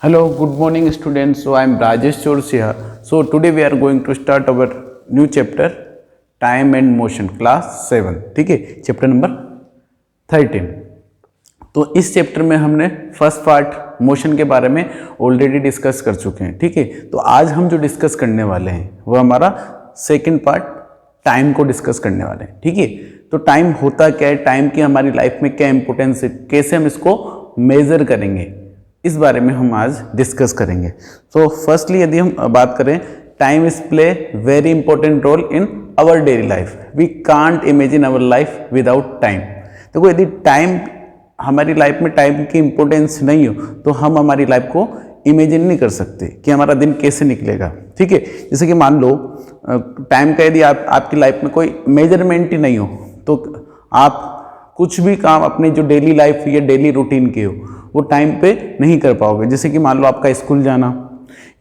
Hello, good morning students. So I am Rajesh Chorsia. So today we are going to start our new chapter Time and Motion class 7. ठीक है, chapter number 13. तो इस chapter में हमने first part motion के बारे में already discuss कर चुके हैं. ठीक है, तो आज हम जो डिस्कस करने वाले हैं वो हमारा सेकंड पार्ट टाइम को डिस्कस करने वाले हैं. ठीक है, तो टाइम होता क्या है, टाइम की हमारी लाइफ में क्या इंपॉर्टेंस है, कैसे हम इसको मेजर करेंगे, इस बारे में हम आज डिस्कस करेंगे. सो फर्स्टली यदि हम बात करें, time is play very important role in our daily life. We can't imagine our life without time. देखो, यदि टाइम हमारी लाइफ में टाइम की इंपॉर्टेंस नहीं हो तो हम हमारी लाइफ को इमेजिन नहीं कर सकते कि हमारा दिन कैसे निकलेगा. ठीक है, जैसे कि मान लो टाइम का यदि आपकी लाइफ में कोई मेजरमेंट ही नहीं हो तो आप कुछ भी काम अपने जो डेली लाइफ या डेली रूटीन के हो वो टाइम पे नहीं कर पाओगे. जैसे कि मान लो आपका स्कूल जाना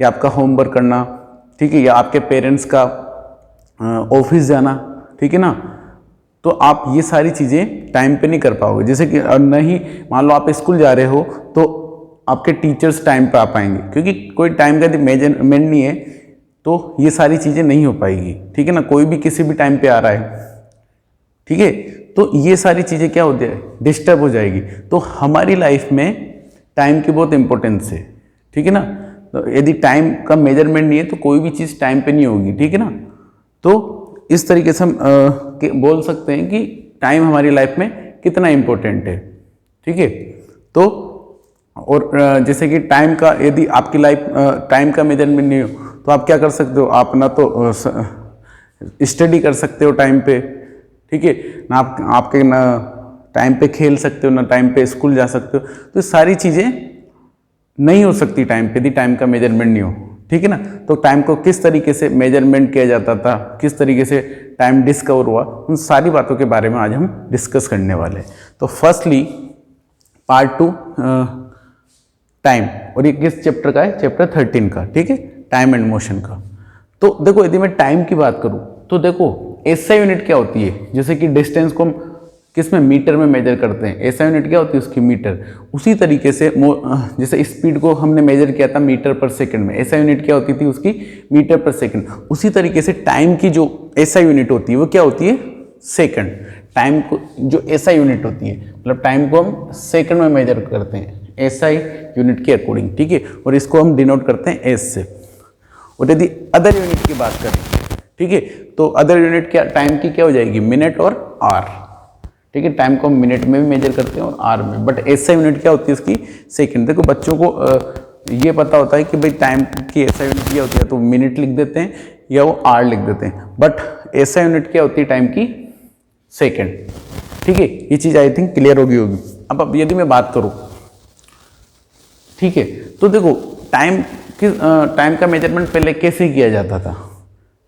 या आपका होमवर्क करना, ठीक है, या आपके पेरेंट्स का ऑफिस जाना, ठीक है ना, तो आप ये सारी चीज़ें टाइम पे नहीं कर पाओगे. जैसे कि नहीं, मान लो आप स्कूल जा रहे हो तो आपके टीचर्स टाइम पे आ पाएंगे, क्योंकि कोई टाइम का यदि मेजरमेंट नहीं है तो ये सारी चीज़ें नहीं हो पाएगी. ठीक है ना, कोई भी किसी भी टाइम पे आ रहा है, ठीक है, तो ये सारी चीज़ें क्या होती है, डिस्टर्ब हो जाएगी. तो हमारी लाइफ में टाइम की बहुत इंपॉर्टेंस है. ठीक है ना, तो यदि टाइम का मेजरमेंट नहीं है तो कोई भी चीज़ टाइम पे नहीं होगी. ठीक है ना, तो इस तरीके से हम बोल सकते हैं कि टाइम हमारी लाइफ में कितना इम्पोर्टेंट है. ठीक है, तो और जैसे कि टाइम का यदि आपकी लाइफ टाइम का मेजरमेंट नहीं हो तो आप क्या कर सकते हो, आप ना तो स्टडी कर सकते हो टाइम पे, ठीक है ना, आपके ना टाइम पे खेल सकते हो, ना टाइम पे स्कूल जा सकते हो. तो सारी चीज़ें नहीं हो सकती टाइम पे यदि टाइम का मेजरमेंट नहीं हो. ठीक है ना, तो टाइम को किस तरीके से मेजरमेंट किया जाता था, किस तरीके से टाइम डिस्कवर हुआ, उन सारी बातों के बारे में आज हम डिस्कस करने वाले हैं. तो फर्स्टली पार्ट 2 टाइम, और ये किस चैप्टर का है, चैप्टर 13 का. ठीक है, टाइम एंड मोशन का. तो देखो, यदि मैं टाइम की बात करूँ तो देखो एसआई यूनिट क्या होती है. जैसे कि डिस्टेंस को हम किस में, मीटर में मेजर करते हैं, एसआई यूनिट क्या होती है उसकी, मीटर. उसी तरीके से जैसे स्पीड को हमने मेजर किया था मीटर पर सेकंड में, एसआई यूनिट क्या होती थी उसकी, मीटर पर सेकंड. उसी तरीके से टाइम की जो एसआई यूनिट होती है वो क्या होती है, सेकंड. टाइम को जो एसआई यूनिट होती है, मतलब टाइम को हम सेकंड में मेजर करते हैं एसआई यूनिट के अकॉर्डिंग. ठीक है, और इसको हम डिनोट करते हैं एस से. और यदि अदर यूनिट की बात करें, ठीक है, तो अदर यूनिट क्या, टाइम की क्या हो जाएगी, मिनट और आर. ठीक है, टाइम को हम मिनट में भी मेजर करते हैं और आर में, बट एसआई यूनिट क्या होती है उसकी, सेकंड. देखो, बच्चों को ये पता होता है कि भाई टाइम की एसआई यूनिट क्या होती है, तो मिनट लिख देते हैं या वो आर लिख देते हैं, बट एसआई यूनिट क्या होती है टाइम की, सेकंड. ठीक है, ये चीज़ आई थिंक क्लियर होगी. अब यदि मैं बात करूँ, ठीक है, तो देखो टाइम का मेजरमेंट पहले कैसे किया जाता था.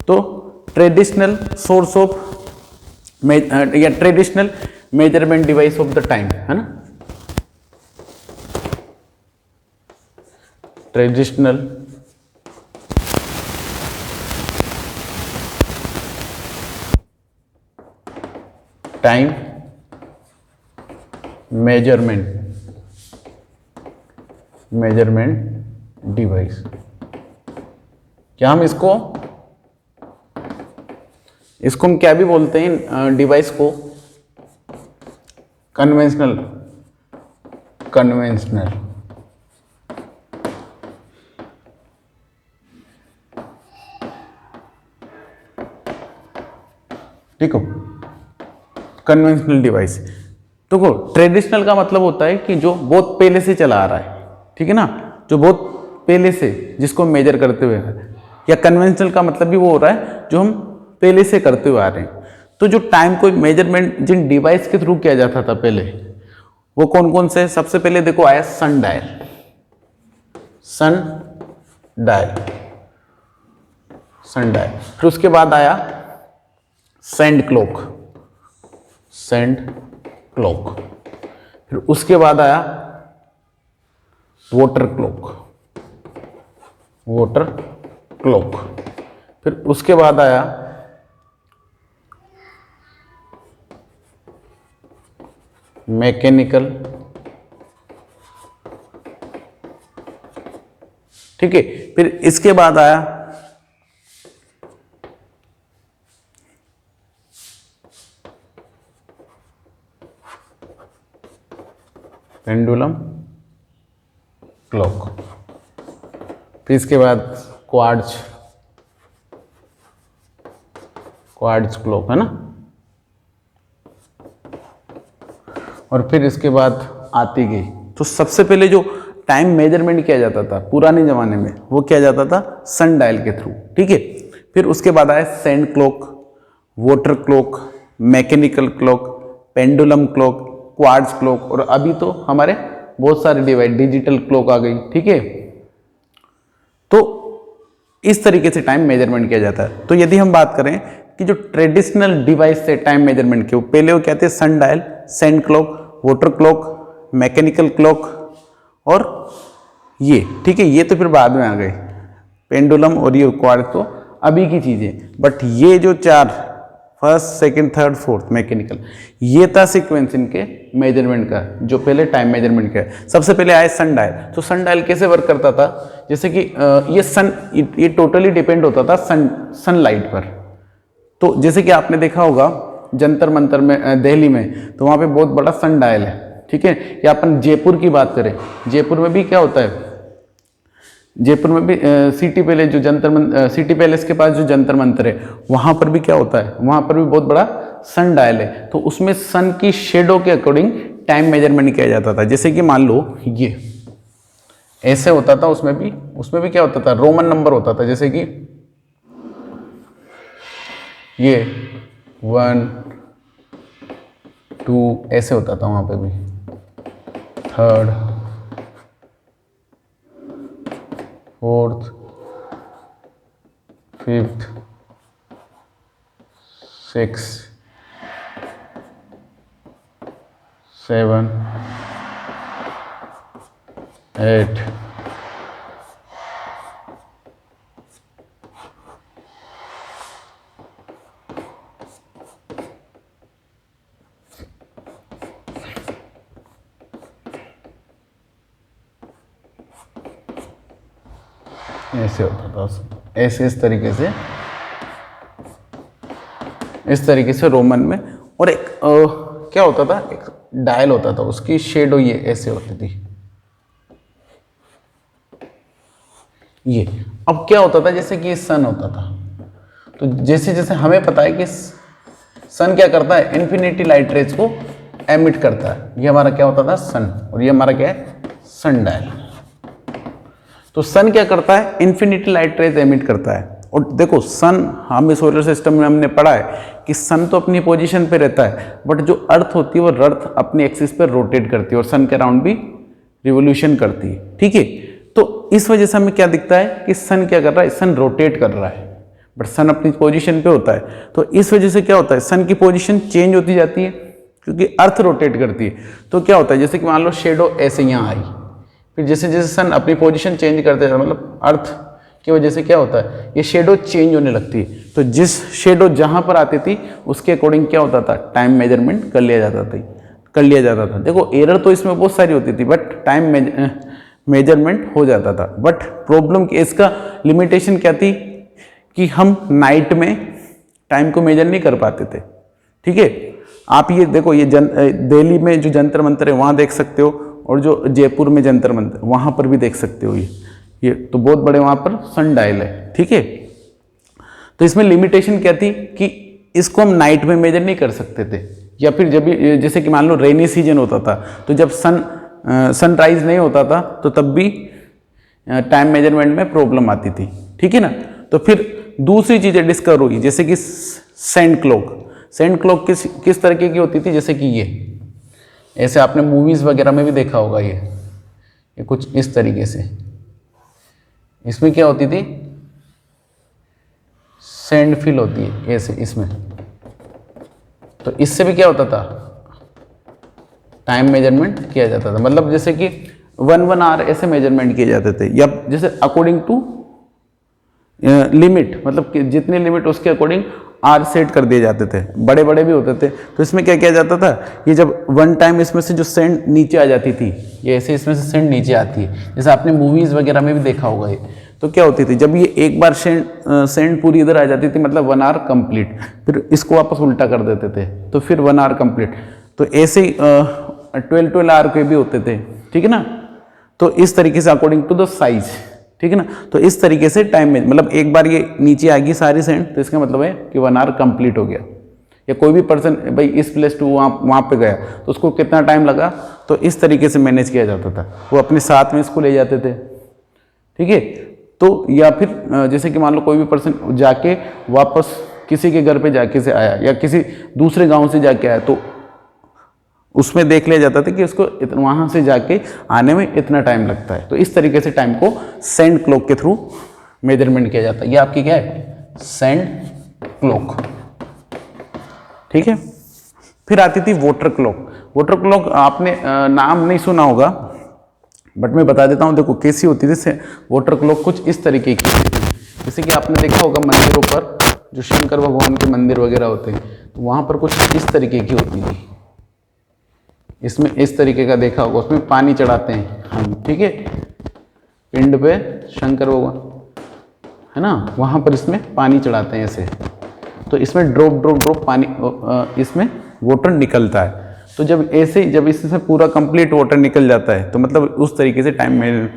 तो ट्रेडिशनल सोर्स ऑफ या traditional measurement device of the time, है ना, ट्रेडिशनल टाइम मेजरमेंट डिवाइस. क्या हम इसको हम क्या भी बोलते हैं डिवाइस को, कन्वेंशनल ठीक हो, कन्वेंशनल डिवाइस. देखो, ट्रेडिशनल का मतलब होता है कि जो बहुत पहले से चला आ रहा है. ठीक है ना, जो बहुत पहले से जिसको मेजर करते हुए, या कन्वेंशनल का मतलब भी वो हो रहा है जो हम पहले से करते हुए आ रहे हैं. तो जो टाइम को मेजरमेंट जिन डिवाइस के थ्रू किया जाता था पहले, वो कौन कौन से, सबसे पहले देखो आया सन डायल, फिर उसके बाद आया सैंड क्लॉक, फिर उसके बाद आया वाटर क्लॉक, फिर उसके बाद आया मैकेनिकल ठीक है। फिर इसके बाद आया पेंडुलम क्लॉक, फिर इसके बाद क्वार्ट्ज क्लॉक है ना, और फिर इसके बाद आती गई। तो सबसे पहले जो टाइम मेजरमेंट किया जाता था पुराने जमाने में वो किया जाता था सन डायल के थ्रू, ठीक है। फिर उसके बाद आया sand clock, water clock, mechanical clock, pendulum clock, quartz clock, और अभी तो हमारे बहुत सारे डिवाइस डिजिटल क्लॉक आ गई, ठीक है। तो इस तरीके से टाइम मेजरमेंट किया जाता है। तो यदि हम बात करें कि जो ट्रेडिशनल डिवाइस से टाइम मेजरमेंट के, पहले वो कहते हैं sundial, sand clock, water clock, mechanical clock और ये, ठीक है। ये तो फिर बाद में आ गए पेंडुलम और ये क्वार्ट्ज, तो अभी की चीजें। बट ये जो चार, first second third fourth mechanical, ये था सीक्वेंस इनके मेजरमेंट का, जो पहले टाइम मेजरमेंट का है। सबसे पहले आए सन डायल। तो सन डायल कैसे वर्क करता था, जैसे कि ये टोटली डिपेंड होता था सनलाइट पर। तो जैसे कि आपने देखा होगा जंतर मंतर में दिल्ली में, तो वहाँ पे बहुत बड़ा सन डायल है, ठीक है। या अपन जयपुर की बात करें, जयपुर में भी क्या होता है, जयपुर में भी सिटी पैलेस जो सिटी पैलेस के पास जो जंतर मंतर है, वहाँ पर भी क्या होता है, वहाँ पर भी बहुत बड़ा सन डायल है। तो उसमें सन की शेडो के अकॉर्डिंग टाइम मेजरमेंट किया जाता था। जैसे कि मान लो ये ऐसे होता था, उसमें भी क्या होता था, रोमन नंबर होता था। जैसे कि ये 1 2 ऐसे होता था, वहाँ पे भी थर्ड, फोर्थ, फिफ्थ, सिक्स, 7, 8, ऐसे होता था, ऐसे इस तरीके से रोमन में। और एक क्या होता था, एक डायल होता था, उसकी शेडो ये ऐसे होती थी, ये। अब क्या होता था, जैसे कि ये सन होता था, तो जैसे जैसे हमें पता है कि सन क्या करता है, इन्फिनिटी लाइट रेज को एमिट करता है। ये हमारा क्या होता था, सन, और ये हमारा क्या है, सन डायल। तो सन क्या करता है, इन्फिनिटी लाइट रेज एमिट करता है। और देखो सन, हमें सोलर सिस्टम में हमने पढ़ा है कि सन तो अपनी पोजीशन पे रहता है, बट जो अर्थ होती है वो अर्थ अपनी एक्सिस पे रोटेट करती है और सन के अराउंड भी रिवोल्यूशन करती है, ठीक है। तो इस वजह से हमें क्या दिखता है कि सन क्या कर रहा है, सन रोटेट कर रहा है, बट सन अपनी पोजीशन पे होता है। तो इस वजह से क्या होता है, सन की पोजीशन चेंज होती जाती है क्योंकि अर्थ रोटेट करती है। तो क्या होता है, जैसे कि मान लो शेडो ऐसे यहाँ आई, फिर जैसे जैसे सन अपनी पोजीशन चेंज करते हैं, मतलब अर्थ की वजह से क्या होता है, ये शेडो चेंज होने लगती है। तो जिस शेडो जहाँ पर आती थी उसके अकॉर्डिंग क्या होता था, टाइम मेजरमेंट कर लिया जाता था। देखो एरर तो इसमें बहुत सारी होती थी, बट टाइम मेजरमेंट हो जाता था। बट प्रॉब्लम इसका लिमिटेशन क्या थी कि हम नाइट में टाइम को मेजर नहीं कर पाते थे, ठीक है। आप ये देखो, ये दिल्ली में जो जंतर मंतर है वहाँ देख सकते हो, और जो जयपुर में जंतर मंतर वहाँ पर भी देख सकते हो। ये तो बहुत बड़े वहाँ पर सन डायल है, ठीक है। तो इसमें लिमिटेशन क्या थी कि इसको हम नाइट में मेजर नहीं कर सकते थे, या फिर जब भी जैसे कि मान लो रेनी सीजन होता था, तो जब सनराइज नहीं होता था तो तब भी टाइम मेजरमेंट में प्रॉब्लम आती थी, ठीक है ना। तो फिर दूसरी चीज़ें डिस्कवर हुई, जैसे कि सैंड क्लॉक किस तरीके की होती थी, जैसे कि ये ऐसे आपने मूवीज़ वगैरह में भी देखा होगा, ये कुछ इस तरीके से। इसमें क्या होती थी, सैंड फिल होती है ऐसे इसमें। तो इससे भी क्या होता था, टाइम मेजरमेंट किया जाता था। मतलब जैसे कि 1 आवर ऐसे मेजरमेंट किए जाते थे, या जैसे अकॉर्डिंग टू लिमिट, मतलब कि जितनी लिमिट उसके अकॉर्डिंग आर सेट कर दिए जाते थे, बड़े बड़े भी होते थे। तो इसमें क्या किया जाता था, ये जब वन टाइम इसमें से जो सेंड नीचे आ जाती थी, ये ऐसे इसमें से सेंड नीचे आती है, जैसे आपने मूवीज़ वगैरह में भी देखा होगा ये। तो क्या होती थी, जब ये एक बार सेंड पूरी इधर आ जाती थी, मतलब 1 आवर कंप्लीट, फिर इसको वापस उल्टा कर देते थे, तो फिर 1 आवर कंप्लीट। तो ऐसे ही 12 आवर के भी होते थे, ठीक है ना। तो इस तरीके से अकॉर्डिंग टू द साइज, ठीक है ना। तो इस तरीके से टाइम में, मतलब एक बार ये नीचे आ गई सारी सेंड, तो इसका मतलब है कि 1 आवर कंप्लीट हो गया। या कोई भी पर्सन भाई इस प्लेस टू वहाँ पे गया, तो उसको कितना टाइम लगा, तो इस तरीके से मैनेज किया जाता था। वो अपने साथ में इसको ले जाते थे, ठीक है। तो या फिर जैसे कि मान लो कोई भी पर्सन जाके वापस किसी के घर पे जाके से आया, या किसी दूसरे गांव से जाके आया, तो उसमें देख लिया जाता था कि उसको वहां से जाके आने में इतना टाइम लगता है। तो इस तरीके से टाइम को सेंड क्लॉक के थ्रू मेजरमेंट किया जाता है। ये आपकी क्या है, सेंड क्लॉक, ठीक है। फिर आती थी वोटर क्लॉक। वोटर क्लॉक आपने नाम नहीं सुना होगा, बट मैं बता देता हूँ। देखो कैसी होती थी वोटर क्लॉक, कुछ इस तरीके की होती थी। जैसे कि आपने देखा होगा मंदिरों पर, जो शंकर भगवान के मंदिर वगैरह होते हैं, तो वहाँ पर कुछ इस तरीके की होती थी। इसमें इस तरीके का देखा होगा, उसमें पानी चढ़ाते हैं हम, ठीक है, पिंड पे शंकर भगवान है ना, वहाँ पर इसमें पानी चढ़ाते हैं ऐसे। तो इसमें ड्रॉप ड्रॉप ड्रॉप पानी इसमें वाटर निकलता है। तो जब ऐसे जब इससे पूरा कंप्लीट वाटर निकल जाता है, तो मतलब उस तरीके से टाइम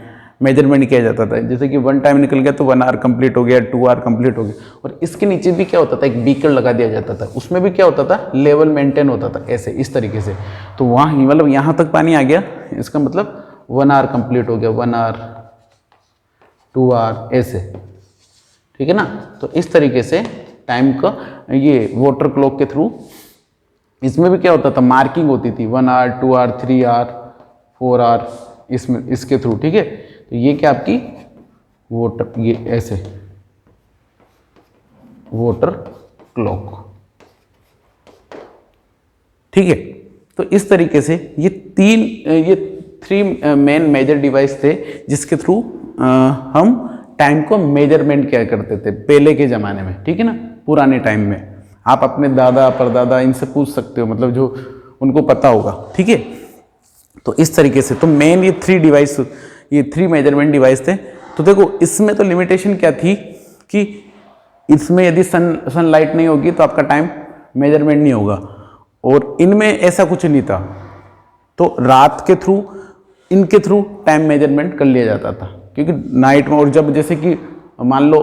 मेजरमेंट किया जाता था। जैसे कि 1 टाइम निकल गया तो 1 आवर कंप्लीट हो गया, 2 आवर कंप्लीट हो गया। और इसके नीचे भी क्या होता था, एक बीकर लगा दिया जाता था, उसमें भी क्या होता था, लेवल मेंटेन होता था ऐसे इस तरीके से। तो वहाँ मतलब यहाँ तक पानी आ गया, इसका मतलब 1 आवर कंप्लीट हो गया, 1 आवर 2 आवर ऐसे, ठीक है ना। तो इस तरीके से टाइम का ये वाटर क्लॉक के थ्रू, इसमें भी क्या होता था, मार्किंग होती थी 1 आवर 2 आवर 3 आवर 4 आवर इसमें इसके थ्रू, ठीक है। तो ये क्या आपकी वाटर, ये ऐसे वाटर क्लॉक, ठीक है। तो इस तरीके से ये 3 मेन मेजर डिवाइस थे जिसके थ्रू हम टाइम को मेजरमेंट किया करते थे पहले के ज़माने में, ठीक है ना, पुराने टाइम में। आप अपने दादा परदादा इनसे पूछ सकते हो, मतलब जो उनको पता होगा, ठीक है। तो इस तरीके से तो मेन ये 3 मेजरमेंट डिवाइस थे। तो देखो इसमें तो लिमिटेशन क्या थी कि इसमें यदि सनलाइट नहीं होगी तो आपका टाइम मेजरमेंट नहीं होगा, और इनमें ऐसा कुछ नहीं था। तो रात के थ्रू, इनके थ्रू टाइम मेजरमेंट कर लिया जाता था, क्योंकि नाइट में, और जब जैसे कि मान लो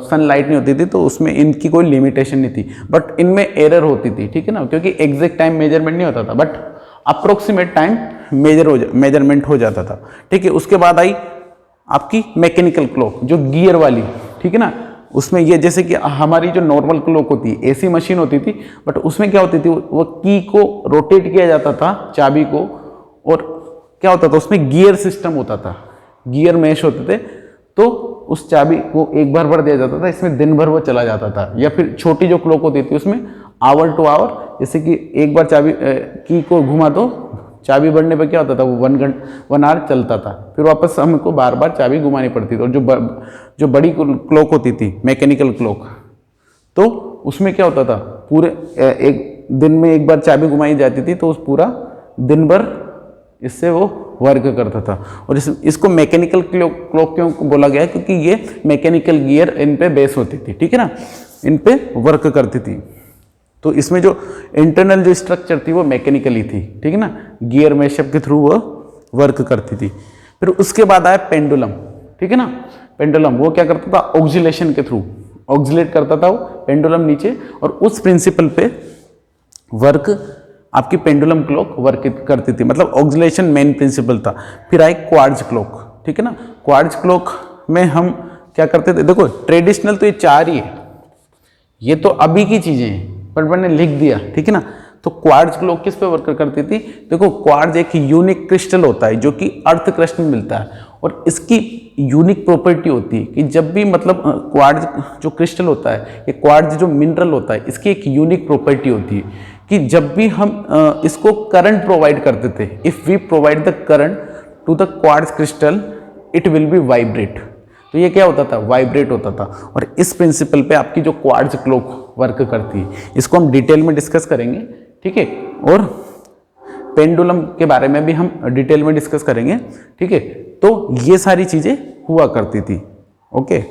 सनलाइट नहीं होती थी तो उसमें इनकी कोई लिमिटेशन नहीं थी, बट इनमें एरर होती थी, ठीक है ना, क्योंकि एग्जैक्ट टाइम मेजरमेंट नहीं होता था, बट अप्रोक्सीमेट टाइम मेजरमेंट हो जाता था, ठीक है। उसके बाद आई आपकी मैकेनिकल क्लॉक, जो गियर वाली, ठीक है ना। उसमें ये जैसे कि हमारी जो नॉर्मल क्लॉक होती है, ऐसी मशीन होती थी, बट उसमें क्या होती थी, वो की को रोटेट किया जाता था, चाबी को, और क्या होता था उसमें गियर सिस्टम होता था, गियर मैश होते थे। तो उस चाबी को एक बार भर दिया जाता था, इसमें दिन भर वो चला जाता था। या फिर छोटी जो क्लॉक होती थी उसमें आवर टू आवर, जैसे कि एक बार चाबी की को घुमा दो, चाबी बढ़ने पे क्या होता था, वो 1 आवर चलता था, फिर वापस हमको बार बार चाबी घुमानी पड़ती थी। और जो बड़ी क्लॉक होती थी मैकेनिकल क्लॉक, तो उसमें क्या होता था, पूरे एक दिन में एक बार चाबी घुमाई जाती थी, तो उस पूरा दिन भर इससे वो वर्क करता था। और इसको मैकेनिकल क्लॉक क्यों बोला गया, क्योंकि ये मैकेनिकल गियर इन पे बेस होती थी, ठीक है ना, इन पे वर्क करती थी। तो इसमें जो इंटरनल जो स्ट्रक्चर थी वो मैकेनिकली थी, ठीक है ना, गियर मैशअप के थ्रू वो वर्क करती थी। फिर उसके बाद आया पेंडुलम, ठीक है ना। पेंडुलम वो क्या करता था, ऑक्सिलेशन के थ्रू ऑक्सिलेट करता था वो पेंडुलम नीचे, और उस प्रिंसिपल पे वर्क आपकी पेंडुलम क्लॉक वर्क करती थी, मतलब ऑक्सिलेशन मेन प्रिंसिपल था। फिर आई क्वार्ट्ज क्लॉक, ठीक है ना। क्वार्ट्ज क्लॉक में हम क्या करते थे, देखो ट्रेडिशनल तो ये 4 ही है, ये तो अभी की चीजें हैं, पर मैंने लिख दिया, ठीक है ना। तो क्वार्ट्ज क्लॉक किस पे वर्क करती थी, देखो क्वार्ट्ज एक यूनिक क्रिस्टल होता है जो कि अर्थ क्रस्ट में मिलता है, और इसकी यूनिक प्रॉपर्टी होती है कि जब भी मतलब क्वार्ट्ज जो क्रिस्टल होता है, ये क्वार्ट्ज जो मिनरल होता है, इसकी एक यूनिक प्रॉपर्टी होती है कि जब भी हम इसको करंट प्रोवाइड करते थे, if we provide the current to the quartz crystal, it will be vibrate. तो ये क्या होता था, वाइब्रेट होता था। और इस प्रिंसिपल पे आपकी जो क्वार्ट्ज क्लॉक वर्क करती है, इसको हम डिटेल में डिस्कस करेंगे, ठीक है। और पेंडुलम के बारे में भी हम डिटेल में डिस्कस करेंगे, ठीक है। तो ये सारी चीजें हुआ करती थी, ओके।